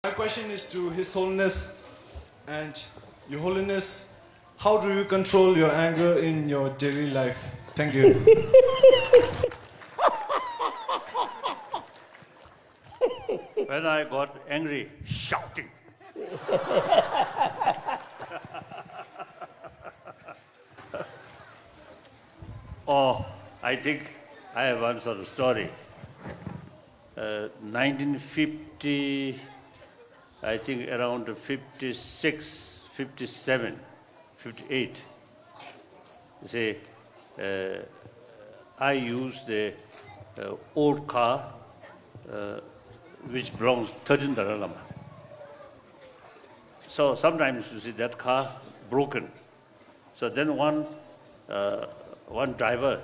My question is to His Holiness and Your Holiness. How do you control your anger in your daily life? Thank you. When I got angry, shouting. Oh, I think I have one sort of story. 1950, I think around 56, 57, 58. Say, I used the old car which belongs $13. So sometimes you see that car broken. So then one driver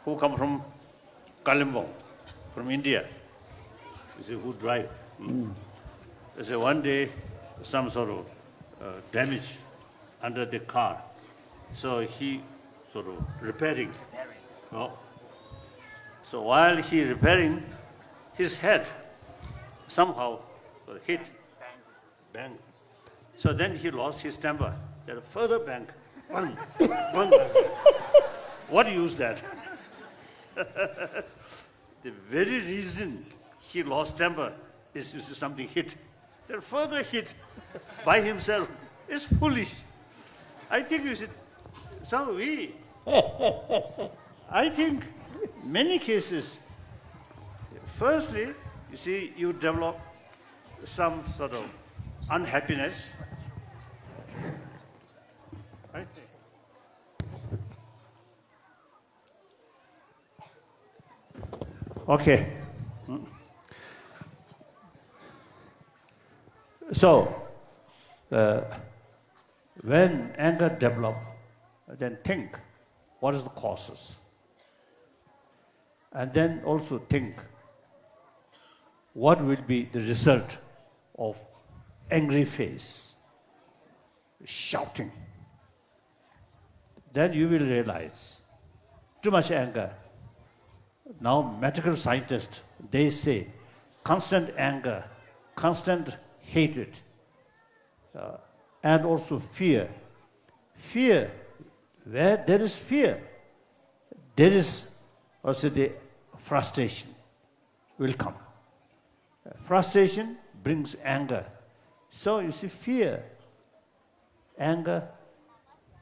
who come from Kalimpong, from India, you see, who drive. You see, one day some sort of damage under the car. So he sort of repairing. Oh. So while he repairing, his head somehow hit, bang. So then he lost his temper. There further bang, bang, bang. What use that? The very reason he lost temper is something hit. There further hit by himself is foolish. I think you should. So I think many cases. Firstly, you see, you develop some sort of unhappiness. Right? Okay. So, when anger develops, then think, what is the causes? And then also think, what will be the result of angry face, shouting? Then you will realize, too much anger. Now medical scientists, they say, constant anger, constant hatred, and also fear. Fear, where there is fear, there is also the frustration will come. Frustration brings anger. So you see, fear, anger,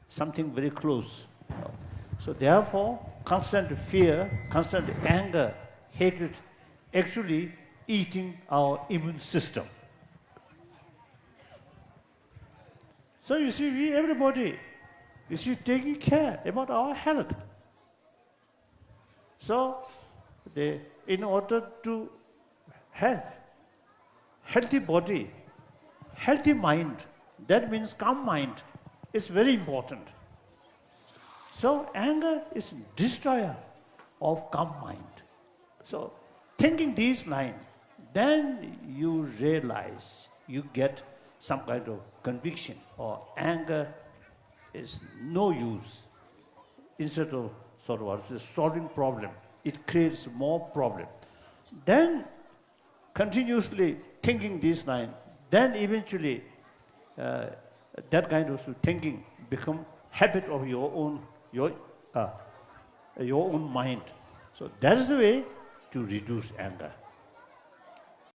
something very close. So therefore, constant fear, constant anger, hatred, actually eating our immune system. So you see, everybody, you see, taking care about our health. So, in order to have healthy body, healthy mind, that means calm mind, is very important. So anger is destroyer of calm mind. So thinking these lines, then you realize, you get some kind of conviction, or anger is no use. Instead of sort of solving problem, it creates more problem. Then continuously thinking this line, then eventually that kind of thinking become habit of your own mind. So that is the way to reduce anger.